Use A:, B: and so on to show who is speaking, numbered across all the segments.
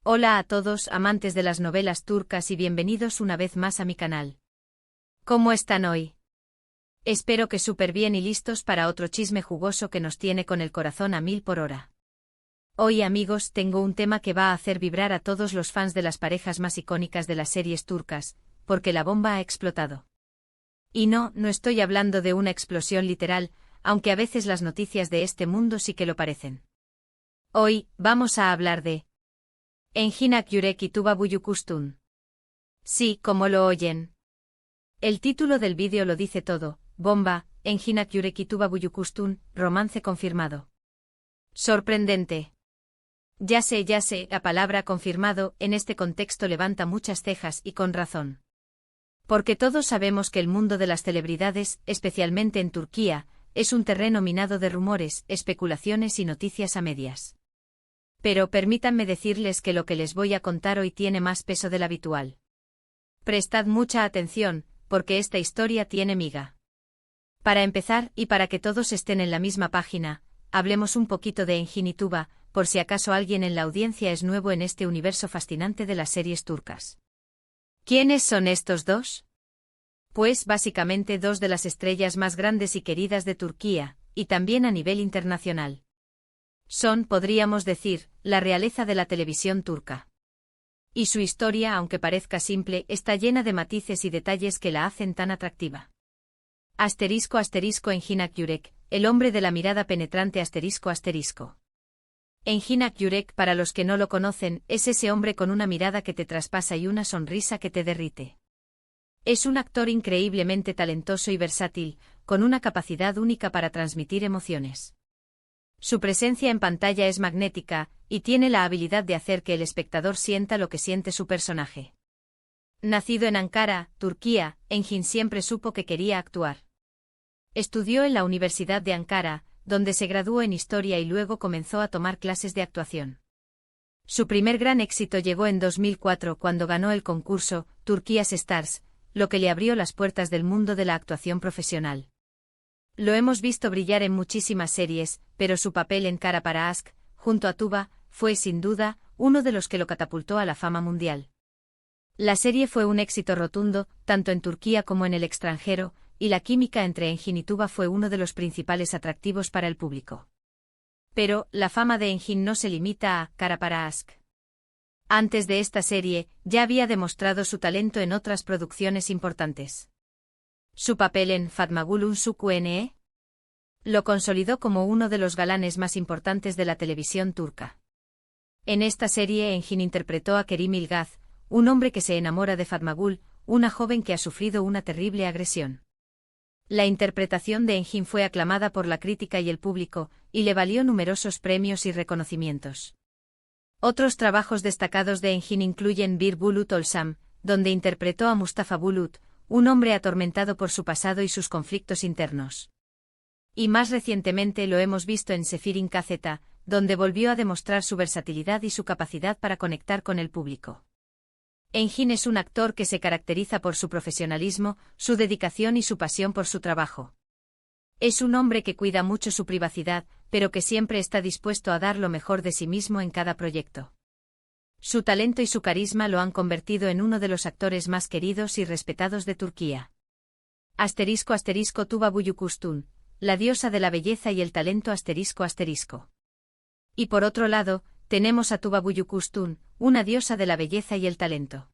A: Hola a todos amantes de las novelas turcas y bienvenidos una vez más a mi canal. ¿Cómo están hoy? Espero que súper bien y listos para otro chisme jugoso que nos tiene con el corazón a 1000 por hora. Hoy amigos tengo un tema que va a hacer vibrar a todos los fans de las parejas más icónicas de las series turcas, porque la bomba ha explotado. Y no estoy hablando de una explosión literal, aunque a veces las noticias de este mundo sí que lo parecen. Hoy vamos a hablar de Engin Akyürek y Tuba Büyüküstün. Sí, como lo oyen. El título del vídeo lo dice todo, bomba, Engin Akyürek y Tuba Büyüküstün, romance confirmado. Sorprendente. Ya sé, la palabra confirmado en este contexto levanta muchas cejas y con razón. Porque todos sabemos que el mundo de las celebridades, especialmente en Turquía, es un terreno minado de rumores, especulaciones y noticias a medias. Pero permítanme decirles que lo que les voy a contar hoy tiene más peso del habitual. Prestad mucha atención, porque esta historia tiene miga. Para empezar, y para que todos estén en la misma página, hablemos un poquito de Engin y Tuba, por si acaso alguien en la audiencia es nuevo en este universo fascinante de las series turcas. ¿Quiénes son estos dos? Pues básicamente dos de las estrellas más grandes y queridas de Turquía, y también a nivel internacional. Son, podríamos decir, la realeza de la televisión turca. Y su historia, aunque parezca simple, está llena de matices y detalles que la hacen tan atractiva. Engin Akyürek, el hombre de la mirada penetrante Engin Akyürek, para los que no lo conocen, es ese hombre con una mirada que te traspasa y una sonrisa que te derrite. Es un actor increíblemente talentoso y versátil, con una capacidad única para transmitir emociones. Su presencia en pantalla es magnética, y tiene la habilidad de hacer que el espectador sienta lo que siente su personaje. Nacido en Ankara, Turquía, Engin siempre supo que quería actuar. Estudió en la Universidad de Ankara, donde se graduó en Historia y luego comenzó a tomar clases de actuación. Su primer gran éxito llegó en 2004 cuando ganó el concurso Turkia's Stars, lo que le abrió las puertas del mundo de la actuación profesional. Lo hemos visto brillar en muchísimas series, pero su papel en Kara para Aşk, junto a Tuba, fue sin duda uno de los que lo catapultó a la fama mundial. La serie fue un éxito rotundo, tanto en Turquía como en el extranjero, y la química entre Engin y Tuba fue uno de los principales atractivos para el público. Pero la fama de Engin no se limita a Kara para Aşk. Antes de esta serie, ya había demostrado su talento en otras producciones importantes. Su papel en Fatma Gül Unsuku'ne lo consolidó como uno de los galanes más importantes de la televisión turca. En esta serie Engin interpretó a Kerim Ilgaz, un hombre que se enamora de Fatma Gül, una joven que ha sufrido una terrible agresión. La interpretación de Engin fue aclamada por la crítica y el público, y le valió numerosos premios y reconocimientos. Otros trabajos destacados de Engin incluyen Bir Bulut Olsam, donde interpretó a Mustafa Bulut, un hombre atormentado por su pasado y sus conflictos internos. Y más recientemente lo hemos visto en Sefirin KZ, donde volvió a demostrar su versatilidad y su capacidad para conectar con el público. Engin es un actor que se caracteriza por su profesionalismo, su dedicación y su pasión por su trabajo. Es un hombre que cuida mucho su privacidad, pero que siempre está dispuesto a dar lo mejor de sí mismo en cada proyecto. Su talento y su carisma lo han convertido en uno de los actores más queridos y respetados de Turquía. Tuba Büyüküstün, la diosa de la belleza y el talento Y por otro lado, tenemos a Tuba Büyüküstün, una diosa de la belleza y el talento.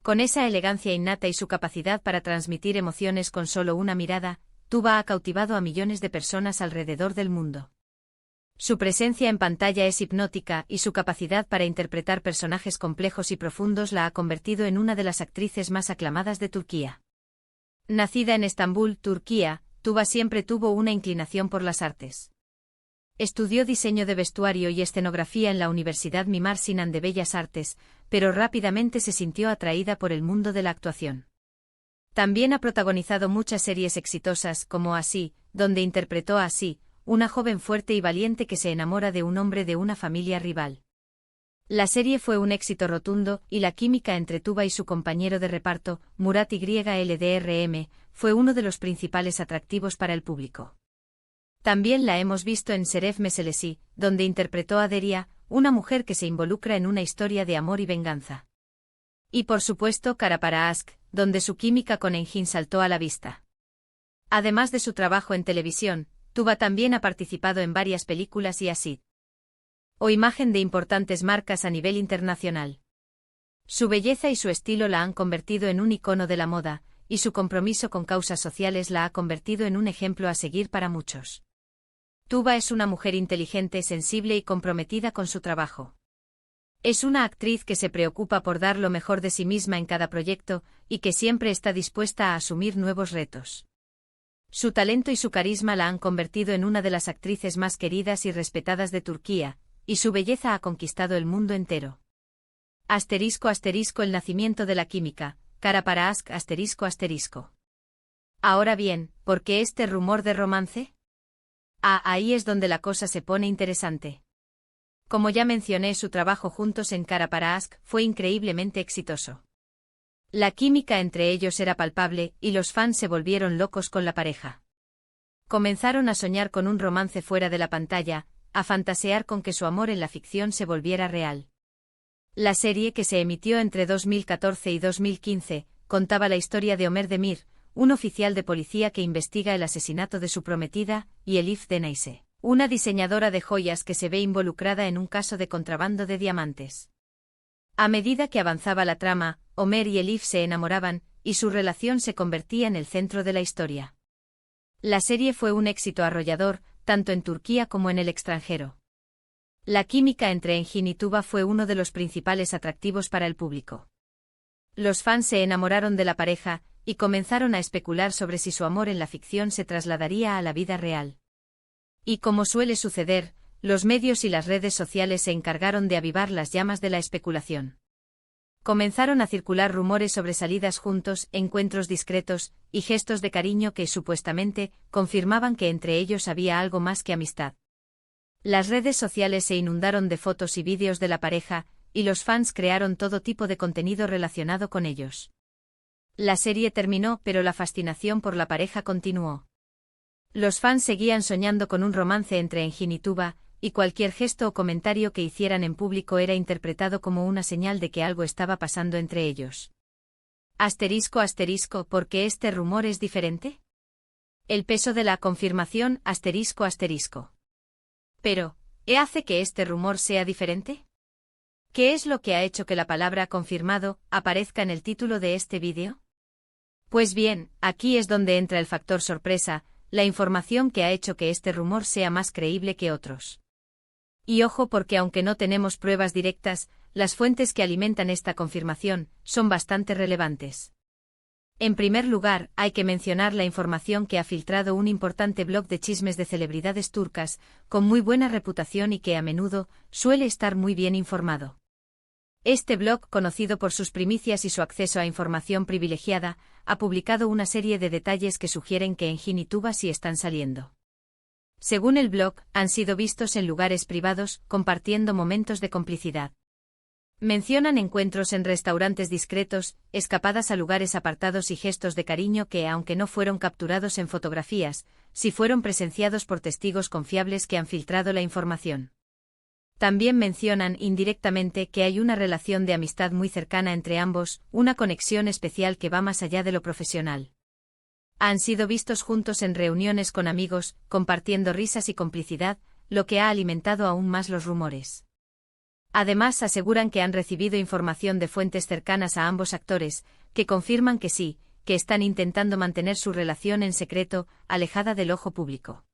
A: Con esa elegancia innata y su capacidad para transmitir emociones con solo una mirada, Tuba ha cautivado a millones de personas alrededor del mundo. Su presencia en pantalla es hipnótica y su capacidad para interpretar personajes complejos y profundos la ha convertido en una de las actrices más aclamadas de Turquía. Nacida en Estambul, Turquía, Tuba siempre tuvo una inclinación por las artes. Estudió diseño de vestuario y escenografía en la Universidad Mimar Sinan de Bellas Artes, pero rápidamente se sintió atraída por el mundo de la actuación. También ha protagonizado muchas series exitosas como Así, donde interpretó a Así, una joven fuerte y valiente que se enamora de un hombre de una familia rival. La serie fue un éxito rotundo y la química entre Tuba y su compañero de reparto, Murat Yıldırım, fue uno de los principales atractivos para el público. También la hemos visto en Şeref Meselesi, donde interpretó a Deria, una mujer que se involucra en una historia de amor y venganza. Y por supuesto Cara para Ask, donde su química con Engin saltó a la vista. Además de su trabajo en televisión, Tuba también ha participado en varias películas y así. O imagen de importantes marcas a nivel internacional. Su belleza y su estilo la han convertido en un icono de la moda, y su compromiso con causas sociales la ha convertido en un ejemplo a seguir para muchos. Tuba es una mujer inteligente, sensible y comprometida con su trabajo. Es una actriz que se preocupa por dar lo mejor de sí misma en cada proyecto, y que siempre está dispuesta a asumir nuevos retos. Su talento y su carisma la han convertido en una de las actrices más queridas y respetadas de Turquía, y su belleza ha conquistado el mundo entero. *** El nacimiento de la química, Cara para Ask ***. Ahora bien, ¿por qué este rumor de romance? Ahí es donde la cosa se pone interesante. Como ya mencioné, su trabajo juntos en Cara para Ask fue increíblemente exitoso. La química entre ellos era palpable, y los fans se volvieron locos con la pareja. Comenzaron a soñar con un romance fuera de la pantalla, a fantasear con que su amor en la ficción se volviera real. La serie, que se emitió entre 2014 y 2015, contaba la historia de Ömer Demir, un oficial de policía que investiga el asesinato de su prometida, y Elif Denayse, una diseñadora de joyas que se ve involucrada en un caso de contrabando de diamantes. A medida que avanzaba la trama, Ömer y Elif se enamoraban, y su relación se convertía en el centro de la historia. La serie fue un éxito arrollador, tanto en Turquía como en el extranjero. La química entre Engin y Tuba fue uno de los principales atractivos para el público. Los fans se enamoraron de la pareja, y comenzaron a especular sobre si su amor en la ficción se trasladaría a la vida real. Y como suele suceder, los medios y las redes sociales se encargaron de avivar las llamas de la especulación. Comenzaron a circular rumores sobre salidas juntos, encuentros discretos, y gestos de cariño que, supuestamente, confirmaban que entre ellos había algo más que amistad. Las redes sociales se inundaron de fotos y vídeos de la pareja, y los fans crearon todo tipo de contenido relacionado con ellos. La serie terminó, pero la fascinación por la pareja continuó. Los fans seguían soñando con un romance entre Engin y Tuba, y cualquier gesto o comentario que hicieran en público era interpretado como una señal de que algo estaba pasando entre ellos. ***, ¿por qué este rumor es diferente? El peso de la confirmación ***. Pero, ¿qué hace que este rumor sea diferente? ¿Qué es lo que ha hecho que la palabra confirmado aparezca en el título de este vídeo? Pues bien, aquí es donde entra el factor sorpresa, la información que ha hecho que este rumor sea más creíble que otros. Y ojo, porque aunque no tenemos pruebas directas, las fuentes que alimentan esta confirmación son bastante relevantes. En primer lugar, hay que mencionar la información que ha filtrado un importante blog de chismes de celebridades turcas, con muy buena reputación y que a menudo suele estar muy bien informado. Este blog, conocido por sus primicias y su acceso a información privilegiada, ha publicado una serie de detalles que sugieren que Engin y Tuba sí están saliendo. Según el blog, han sido vistos en lugares privados, compartiendo momentos de complicidad. Mencionan encuentros en restaurantes discretos, escapadas a lugares apartados y gestos de cariño que, aunque no fueron capturados en fotografías, sí fueron presenciados por testigos confiables que han filtrado la información. También mencionan indirectamente que hay una relación de amistad muy cercana entre ambos, una conexión especial que va más allá de lo profesional. Han sido vistos juntos en reuniones con amigos, compartiendo risas y complicidad, lo que ha alimentado aún más los rumores. Además, aseguran que han recibido información de fuentes cercanas a ambos actores, que confirman que sí, que están intentando mantener su relación en secreto, alejada del ojo público.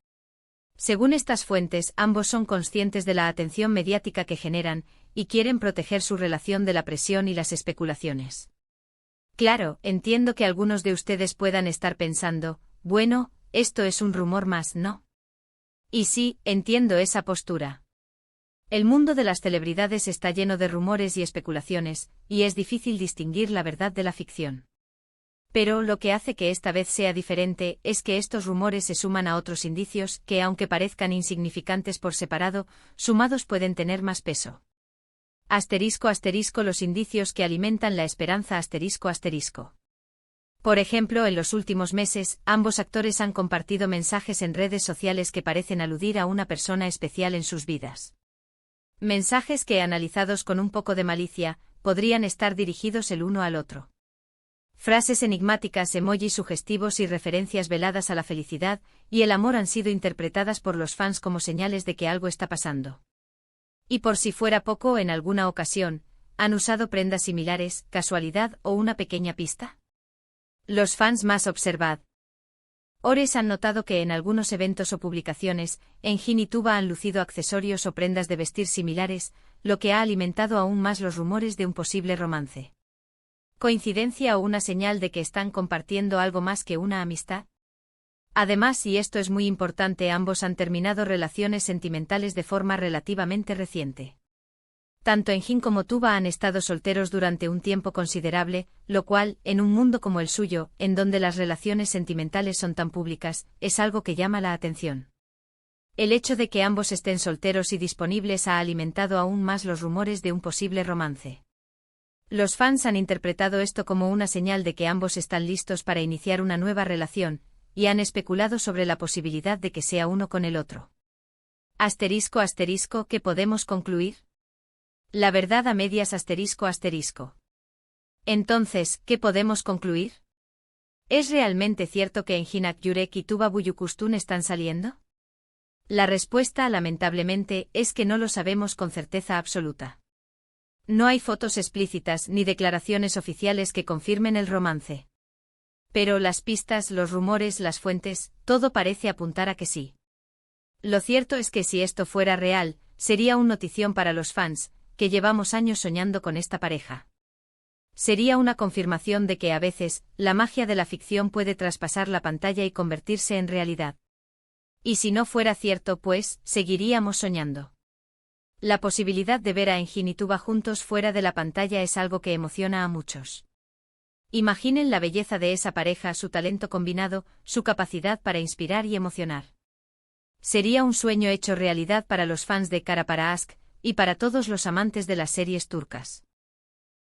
A: Según estas fuentes, ambos son conscientes de la atención mediática que generan, y quieren proteger su relación de la presión y las especulaciones. Claro, entiendo que algunos de ustedes puedan estar pensando, bueno, esto es un rumor más, ¿no? Y sí, entiendo esa postura. El mundo de las celebridades está lleno de rumores y especulaciones, y es difícil distinguir la verdad de la ficción. Pero lo que hace que esta vez sea diferente es que estos rumores se suman a otros indicios que, aunque parezcan insignificantes por separado, sumados pueden tener más peso. ***, los indicios que alimentan la esperanza ***. Por ejemplo, en los últimos meses, ambos actores han compartido mensajes en redes sociales que parecen aludir a una persona especial en sus vidas. Mensajes que, analizados con un poco de malicia, podrían estar dirigidos el uno al otro. Frases enigmáticas, emojis sugestivos y referencias veladas a la felicidad y el amor han sido interpretadas por los fans como señales de que algo está pasando. Y por si fuera poco, en alguna ocasión, ¿han usado prendas similares, casualidad o una pequeña pista? Los fans más observad. Ores han notado que en algunos eventos o publicaciones, Enjin y Tuba han lucido accesorios o prendas de vestir similares, lo que ha alimentado aún más los rumores de un posible romance. ¿Coincidencia o una señal de que están compartiendo algo más que una amistad? Además, y esto es muy importante, ambos han terminado relaciones sentimentales de forma relativamente reciente. Tanto Enjin como Tuba han estado solteros durante un tiempo considerable, lo cual, en un mundo como el suyo, en donde las relaciones sentimentales son tan públicas, es algo que llama la atención. El hecho de que ambos estén solteros y disponibles ha alimentado aún más los rumores de un posible romance. Los fans han interpretado esto como una señal de que ambos están listos para iniciar una nueva relación, y han especulado sobre la posibilidad de que sea uno con el otro. Asterisco asterisco, ¿qué podemos concluir? La verdad a medias asterisco asterisco. Entonces, ¿qué podemos concluir? ¿Es realmente cierto que Enjin Akyurek y Tuba Büyüküstün están saliendo? La respuesta, lamentablemente, es que no lo sabemos con certeza absoluta. No hay fotos explícitas ni declaraciones oficiales que confirmen el romance. Pero las pistas, los rumores, las fuentes, todo parece apuntar a que sí. Lo cierto es que si esto fuera real, sería una notición para los fans, que llevamos años soñando con esta pareja. Sería una confirmación de que a veces, la magia de la ficción puede traspasar la pantalla y convertirse en realidad. Y si no fuera cierto, pues, seguiríamos soñando. La posibilidad de ver a Enjin y Tuba juntos fuera de la pantalla es algo que emociona a muchos. Imaginen la belleza de esa pareja, su talento combinado, su capacidad para inspirar y emocionar. Sería un sueño hecho realidad para los fans de Kara para Aşk, y para todos los amantes de las series turcas.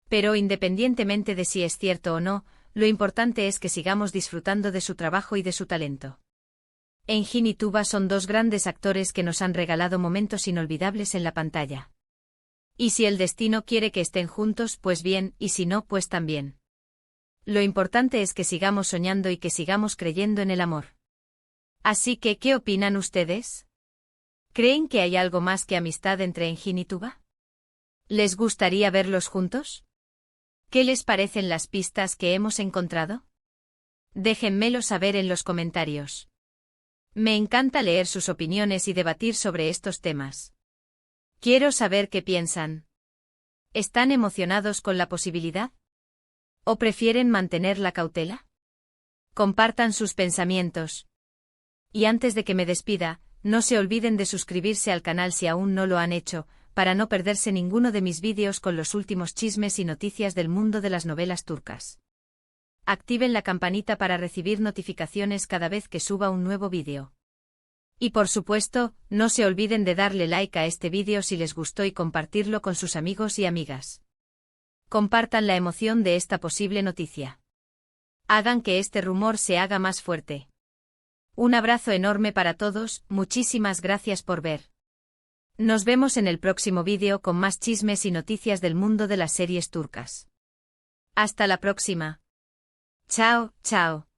A: Pero independientemente de si es cierto o no, lo importante es que sigamos disfrutando de su trabajo y de su talento. Enjin y Tuba son dos grandes actores que nos han regalado momentos inolvidables en la pantalla. Y si el destino quiere que estén juntos, pues bien, y si no, pues también. Lo importante es que sigamos soñando y que sigamos creyendo en el amor. Así que, ¿qué opinan ustedes? ¿Creen que hay algo más que amistad entre Enjin y Tuba? ¿Les gustaría verlos juntos? ¿Qué les parecen las pistas que hemos encontrado? Déjenmelo saber en los comentarios. Me encanta leer sus opiniones y debatir sobre estos temas. Quiero saber qué piensan. ¿Están emocionados con la posibilidad? ¿O prefieren mantener la cautela? Compartan sus pensamientos. Y antes de que me despida, no se olviden de suscribirse al canal si aún no lo han hecho, para no perderse ninguno de mis vídeos con los últimos chismes y noticias del mundo de las novelas turcas. Activen la campanita para recibir notificaciones cada vez que suba un nuevo vídeo. Y por supuesto, no se olviden de darle like a este vídeo si les gustó y compartirlo con sus amigos y amigas. Compartan la emoción de esta posible noticia. Hagan que este rumor se haga más fuerte. Un abrazo enorme para todos, muchísimas gracias por ver. Nos vemos en el próximo vídeo con más chismes y noticias del mundo de las series turcas. Hasta la próxima. Chao, chao.